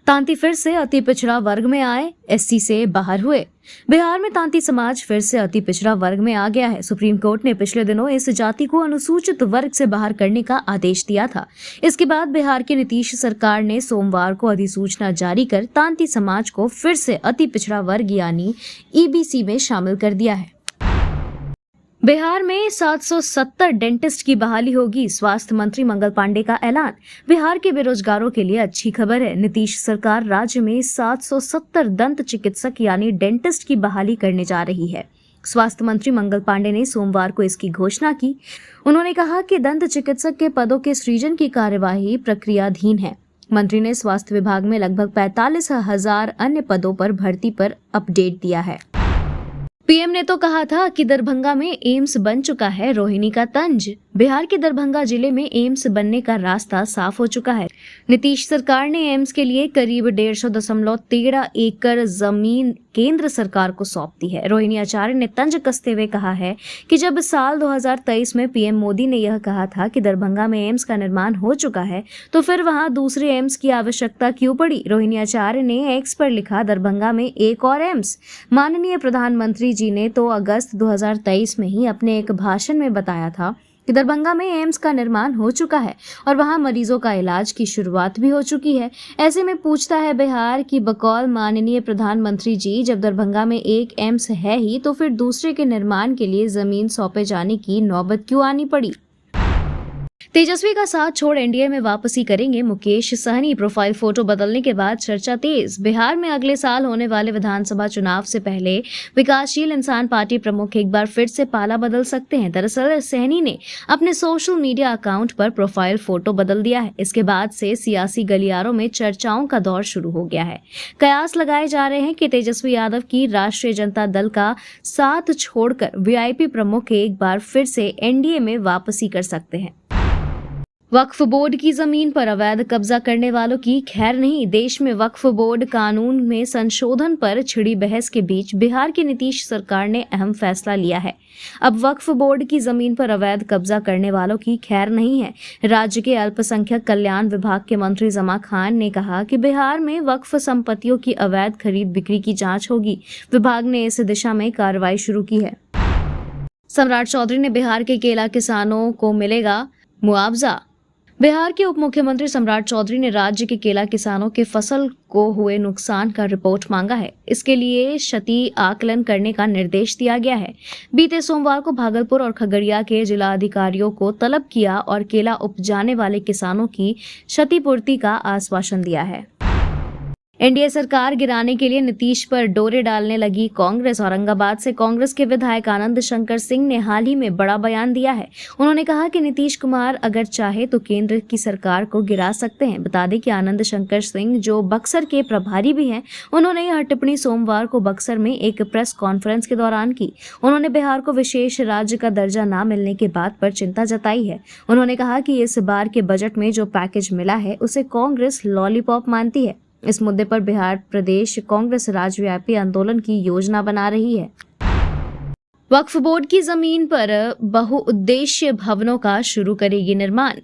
तांती फिर से अति पिछड़ा वर्ग में आए, एससी से बाहर हुए। बिहार में तांती समाज फिर से अति पिछड़ा वर्ग में आ गया है। सुप्रीम कोर्ट ने पिछले दिनों इस जाति को अनुसूचित वर्ग से बाहर करने का आदेश दिया था। इसके बाद बिहार की नीतीश सरकार ने सोमवार को अधिसूचना जारी कर तांती समाज को फिर से अति पिछड़ा वर्ग यानी ईबीसी में शामिल कर दिया है। बिहार में 770 डेंटिस्ट की बहाली होगी, स्वास्थ्य मंत्री मंगल पांडे का ऐलान। बिहार के बेरोजगारों के लिए अच्छी खबर है। नीतीश सरकार राज्य में 770 दंत चिकित्सक यानी डेंटिस्ट की बहाली करने जा रही है। स्वास्थ्य मंत्री मंगल पांडे ने सोमवार को इसकी घोषणा की। उन्होंने कहा कि दंत चिकित्सक के पदों के सृजन की कार्यवाही प्रक्रियाधीन है। मंत्री ने स्वास्थ्य विभाग में लगभग 45,000 अन्य पदों पर भर्ती पर अपडेट दिया है। पीएम ने तो कहा था कि दरभंगा में एम्स बन चुका है, रोहिणी का तंज। बिहार के दरभंगा जिले में एम्स बनने का रास्ता साफ हो चुका है। नीतीश सरकार ने एम्स के लिए करीब 150.13 एकड़ जमीन केंद्र सरकार को सौंप दी है। रोहिणी आचार्य ने तंज कसते हुए कहा है कि जब साल 2023 में पीएम मोदी ने यह कहा था कि दरभंगा में एम्स का निर्माण हो चुका है, तो फिर वहां दूसरे एम्स की आवश्यकता क्यों पड़ी। रोहिणी आचार्य ने एक्स पर लिखा, दरभंगा में एक और एम्स। माननीय प्रधानमंत्री जी ने तो अगस्त 2023 में ही अपने एक भाषण में बताया था कि दरभंगा में एम्स का निर्माण हो चुका है और वहां मरीजों का इलाज की शुरुआत भी हो चुकी है। ऐसे में पूछता है बिहार की बकौल माननीय प्रधानमंत्री जी, जब दरभंगा में एक एम्स है ही तो फिर दूसरे के निर्माण के लिए जमीन सौंपे जाने की नौबत क्यों आनी पड़ी। तेजस्वी का साथ छोड़ एनडीए में वापसी करेंगे मुकेश सहनी। प्रोफाइल फोटो बदलने के बाद चर्चा तेज। बिहार में अगले साल होने वाले विधानसभा चुनाव से पहले विकासशील इंसान पार्टी प्रमुख एक बार फिर से पाला बदल सकते हैं। दरअसल सहनी ने अपने सोशल मीडिया अकाउंट पर प्रोफाइल फोटो बदल दिया है। इसके बाद से सियासी गलियारों में चर्चाओं का दौर शुरू हो गया है। कयास लगाए जा रहे हैं कि तेजस्वी यादव की राष्ट्रीय जनता दल का साथ छोड़कर वीआईपी प्रमुख एक बार फिर से एनडीए में वापसी कर सकते हैं। वक्फ बोर्ड की जमीन पर अवैध कब्जा करने वालों की खैर नहीं। देश में वक्फ बोर्ड कानून में संशोधन पर छिड़ी बहस के बीच बिहार की नीतीश सरकार ने अहम फैसला लिया है। अब वक्फ बोर्ड की जमीन पर अवैध कब्जा करने वालों की खैर नहीं है। राज्य के अल्पसंख्यक कल्याण विभाग के मंत्री जमा खान ने कहा कि बिहार में वक्फ संपत्तियों की अवैध खरीद बिक्री की जांच होगी। विभाग ने इस दिशा में कार्रवाई शुरू की है। सम्राट चौधरी ने बिहार के केला किसानों को मिलेगा मुआवजा। बिहार के उप मुख्यमंत्री सम्राट चौधरी ने राज्य के केला किसानों के फसल को हुए नुकसान का रिपोर्ट मांगा है। इसके लिए क्षति आकलन करने का निर्देश दिया गया है। बीते सोमवार को भागलपुर और खगड़िया के जिला अधिकारियों को तलब किया और केला उपजाने वाले किसानों की क्षतिपूर्ति का आश्वासन दिया है। एनडीए सरकार गिराने के लिए नीतीश पर डोरे डालने लगी कांग्रेस। औरंगाबाद से कांग्रेस के विधायक आनंद शंकर सिंह ने हाल ही में बड़ा बयान दिया है। उन्होंने कहा कि नीतीश कुमार अगर चाहे तो केंद्र की सरकार को गिरा सकते हैं। बता दें कि आनंद शंकर सिंह जो बक्सर के प्रभारी भी हैं, उन्होंने यह टिप्पणी सोमवार को बक्सर में एक प्रेस कॉन्फ्रेंस के दौरान की। उन्होंने बिहार को विशेष राज्य का दर्जा न मिलने की बात पर चिंता जताई है। उन्होंने कहा कि इस बार के बजट में जो पैकेज मिला है उसे कांग्रेस लॉलीपॉप मानती है। इस मुद्दे पर बिहार प्रदेश कांग्रेस राज्यव्यापी आंदोलन की योजना बना रही है। वक्फ बोर्ड की जमीन पर बहुउद्देश्य भवनों का शुरू करेगी निर्माण।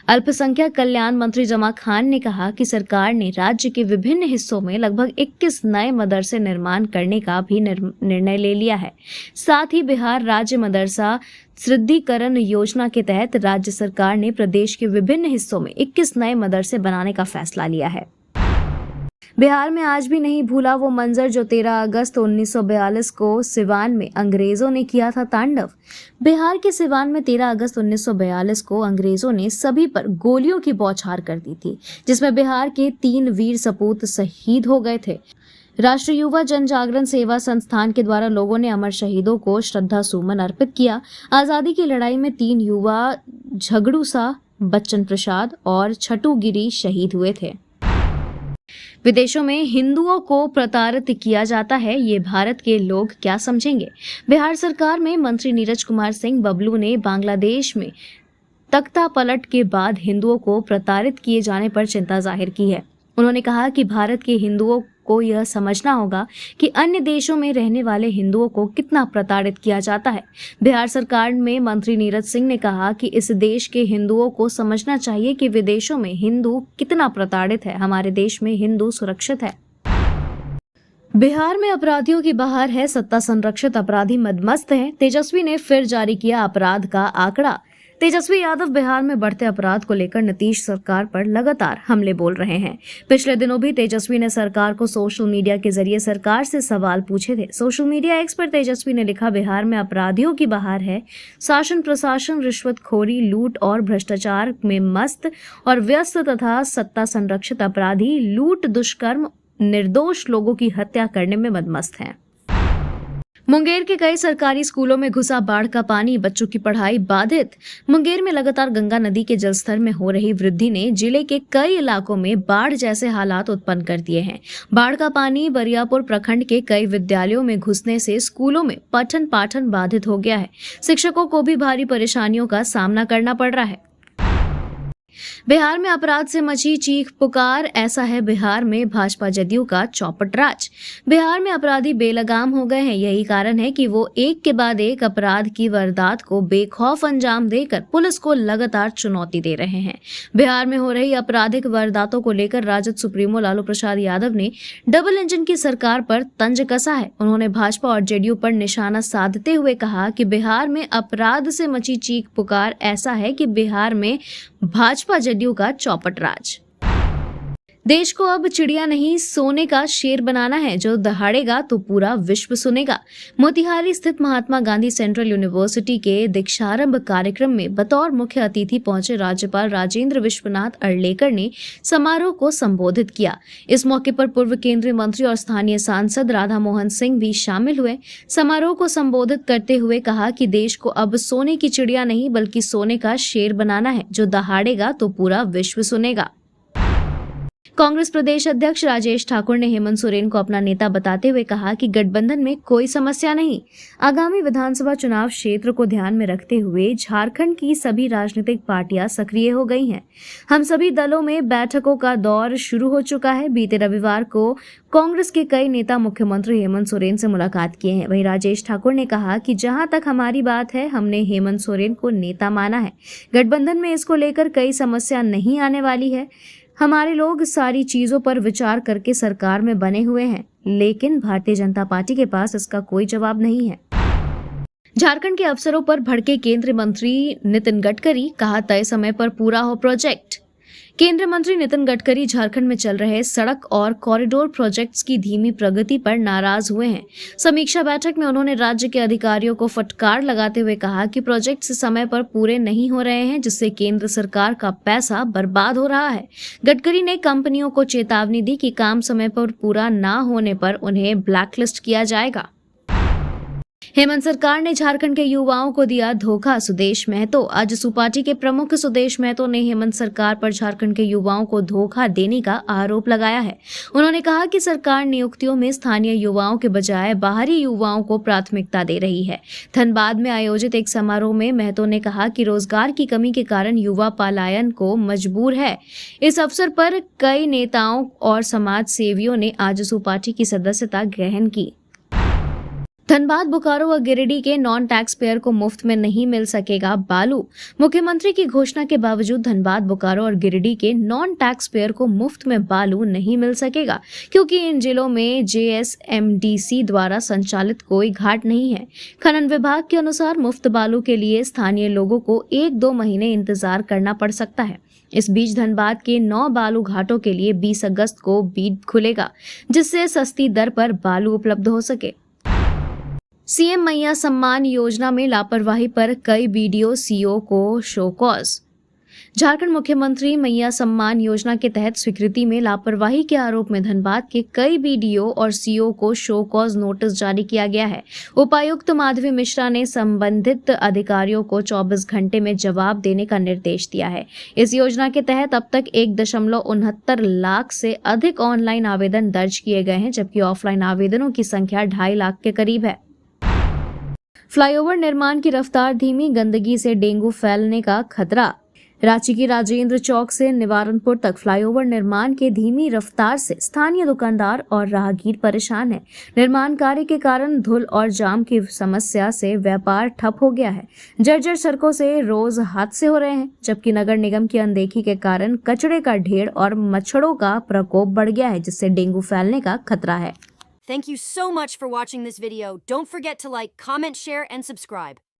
अल्पसंख्यक कल्याण मंत्री जमा खान ने कहा कि सरकार ने राज्य के विभिन्न हिस्सों में लगभग 21 नए मदरसे निर्माण करने का भी निर्णय ले लिया है। साथ ही बिहार राज्य मदरसा सुदृढ़ीकरण योजना के तहत राज्य सरकार ने प्रदेश के विभिन्न हिस्सों में 21 नए मदरसे बनाने का फैसला लिया है। बिहार में आज भी नहीं भूला वो मंजर जो 13 अगस्त 1942 को सिवान में अंग्रेजों ने किया था तांडव। बिहार के सिवान में 13 अगस्त 1942 को अंग्रेजों ने सभी पर गोलियों की बौछार कर दी थी, जिसमें बिहार के 3 वीर सपूत शहीद हो गए थे। राष्ट्रीय युवा जन जागरण सेवा संस्थान के द्वारा लोगों ने अमर शहीदों को श्रद्धा सुमन अर्पित किया। आजादी की लड़ाई में 3 युवा झगड़ू सा, बच्चन प्रसाद और छटू गिरी शहीद हुए थे। विदेशों में हिंदुओं को प्रताड़ित किया जाता है, ये भारत के लोग क्या समझेंगे। बिहार सरकार में मंत्री नीरज कुमार सिंह बबलू ने बांग्लादेश में तख्ता पलट के बाद हिंदुओं को प्रताड़ित किए जाने पर चिंता जाहिर की है। उन्होंने कहा कि भारत के हिंदुओं को यह समझना होगा कि अन्य देशों में रहने वाले हिंदुओं को कितना प्रताड़ित किया जाता है। बिहार सरकार में मंत्री नीरज सिंह ने कहा कि इस देश के हिंदुओं को समझना चाहिए कि विदेशों में हिंदू कितना प्रताड़ित है, हमारे देश में हिंदू सुरक्षित है। बिहार में अपराधियों की बहार है, सत्ता संरक्षित अपराधी मदमस्त हैं। तेजस्वी ने फिर जारी किया अपराध का आंकड़ा। तेजस्वी यादव बिहार में बढ़ते अपराध को लेकर नीतीश सरकार पर लगातार हमले बोल रहे हैं। पिछले दिनों भी तेजस्वी ने सरकार को सोशल मीडिया के जरिए सरकार से सवाल पूछे थे। सोशल मीडिया एक्स पर तेजस्वी ने लिखा, बिहार में अपराधियों की बहार है, शासन प्रशासन रिश्वतखोरी, लूट और भ्रष्टाचार में मस्त और व्यस्त तथा सत्ता संरक्षित अपराधी लूट, दुष्कर्म, निर्दोष लोगों की हत्या करने में मदमस्त हैं। मुंगेर के कई सरकारी स्कूलों में घुसा बाढ़ का पानी, बच्चों की पढ़ाई बाधित। मुंगेर में लगातार गंगा नदी के जलस्तर में हो रही वृद्धि ने जिले के कई इलाकों में बाढ़ जैसे हालात उत्पन्न कर दिए हैं। बाढ़ का पानी बरियापुर प्रखंड के कई विद्यालयों में घुसने से स्कूलों में पठन पाठन बाधित हो गया है। शिक्षकों को भी भारी परेशानियों का सामना करना पड़ रहा है। बिहार में अपराध से मची चीख पुकार, ऐसा है बिहार में भाजपा जदयू का चौपट राज। बिहार में अपराधी बेलगाम हो गए हैं। यही कारण है कि वो एक के बाद एक अपराध की वारदात को बेखौफ अंजाम देकर पुलिस को लगातार चुनौती दे रहे हैं। बिहार में हो रही आपराधिक वारदातों को लेकर राजद सुप्रीमो लालू प्रसाद यादव ने डबल इंजन की सरकार पर तंज कसा है। उन्होंने भाजपा और जेडीयू पर निशाना साधते हुए कहा कि बिहार में अपराध से मची चीख पुकार, ऐसा है कि बिहार में भाजपा जेडीयू का चौपट राज। देश को अब चिड़िया नहीं सोने का शेर बनाना है, जो दहाड़ेगा तो पूरा विश्व सुनेगा। मोतिहारी स्थित महात्मा गांधी सेंट्रल यूनिवर्सिटी के दीक्षारंभ कार्यक्रम में बतौर मुख्य अतिथि पहुंचे राज्यपाल राजेंद्र विश्वनाथ अर्लेकर ने समारोह को संबोधित किया। इस मौके पर पूर्व केंद्रीय मंत्री और स्थानीय सांसद राधा मोहन सिंह भी शामिल हुए। समारोह को संबोधित करते हुए कहा कि देश को अब सोने की चिड़िया नहीं बल्कि सोने का शेर बनाना है, जो दहाड़ेगा तो पूरा विश्व सुनेगा। कांग्रेस प्रदेश अध्यक्ष राजेश ठाकुर ने हेमंत सोरेन को अपना नेता बताते हुए कहा कि गठबंधन में कोई समस्या नहीं। आगामी विधानसभा चुनाव क्षेत्र को ध्यान में रखते हुए झारखंड की सभी राजनीतिक पार्टियां सक्रिय हो गई हैं। हम सभी दलों में बैठकों का दौर शुरू हो चुका है। बीते रविवार को कांग्रेस के कई नेता मुख्यमंत्री हेमंत सोरेन से मुलाकात किए हैं। वहीं राजेश ठाकुर ने कहा कि जहां तक हमारी बात है, हमने हेमंत सोरेन को नेता माना है। गठबंधन में इसको लेकर कई समस्या नहीं आने वाली है। हमारे लोग सारी चीजों पर विचार करके सरकार में बने हुए हैं, लेकिन भारतीय जनता पार्टी के पास इसका कोई जवाब नहीं है। झारखंड के अफसरों पर भड़के केंद्रीय मंत्री नितिन गडकरी, कहा तय समय पर पूरा हो प्रोजेक्ट। केंद्रीय मंत्री नितिन गडकरी झारखंड में चल रहे सड़क और कॉरिडोर प्रोजेक्ट्स की धीमी प्रगति पर नाराज हुए हैं। समीक्षा बैठक में उन्होंने राज्य के अधिकारियों को फटकार लगाते हुए कहा कि प्रोजेक्ट्स समय पर पूरे नहीं हो रहे हैं, जिससे केंद्र सरकार का पैसा बर्बाद हो रहा है। गडकरी ने कंपनियों को चेतावनी दी कि काम समय पर पूरा ना होने पर उन्हें ब्लैकलिस्ट किया जाएगा। हेमंत सरकार ने झारखंड के युवाओं को दिया धोखा, सुदेश महतो। आज सुपार्टी के प्रमुख सुदेश महतो ने हेमंत सरकार पर झारखंड के युवाओं को धोखा देने का आरोप लगाया है। उन्होंने कहा कि सरकार नियुक्तियों में स्थानीय युवाओं के बजाय बाहरी युवाओं को प्राथमिकता दे रही है। धनबाद में आयोजित एक समारोह में महतो ने कहा कि रोजगार की कमी के कारण युवा पलायन को मजबूर है। इस अवसर पर कई नेताओं और समाज सेवियों ने आज सुपार्टी की सदस्यता ग्रहण की। धनबाद, बोकारो और गिरिडीह के नॉन टैक्स पेयर को मुफ्त में नहीं मिल सकेगा बालू। मुख्यमंत्री की घोषणा के बावजूद धनबाद, बोकारो और गिरिडीह के नॉन टैक्स पेयर को मुफ्त में बालू नहीं मिल सकेगा, क्योंकि इन जिलों में JSMDC द्वारा संचालित कोई घाट नहीं है। खनन विभाग के अनुसार मुफ्त बालू के लिए स्थानीय लोगों को 1-2 महीने इंतजार करना पड़ सकता है। इस बीच धनबाद के 9 बालू घाटों के लिए 20 अगस्त को बीड खुलेगा, जिससे सस्ती दर पर बालू उपलब्ध हो सके। सीएम मैया सम्मान योजना में लापरवाही पर कई BDO CO को शोकॉज। झारखंड मुख्यमंत्री मैया सम्मान योजना के तहत स्वीकृति में लापरवाही के आरोप में धनबाद के कई BDO और CO को शोकॉज नोटिस जारी किया गया है। उपायुक्त माधवी मिश्रा ने संबंधित अधिकारियों को 24 घंटे में जवाब देने का निर्देश दिया है। इस योजना के तहत अब तक 1.69 लाख से अधिक ऑनलाइन आवेदन दर्ज किए गए हैं, जबकि ऑफलाइन आवेदनों की संख्या 2.5 लाख के करीब है। फ्लाईओवर निर्माण की रफ्तार धीमी, गंदगी से डेंगू फैलने का खतरा। रांची की राजेंद्र चौक से निवारनपुर तक फ्लाईओवर निर्माण के धीमी रफ्तार से स्थानीय दुकानदार और राहगीर परेशान हैं। निर्माण कार्य के कारण धूल और जाम की समस्या से व्यापार ठप हो गया है। जर्जर सड़कों से रोज हादसे हो रहे हैं, जबकि नगर निगम की अनदेखी के कारण कचरे का ढेर और मच्छरों का प्रकोप बढ़ गया है, जिससे डेंगू फैलने का खतरा है। Thank you so much for watching this video. Don't forget to like, comment, share, and subscribe.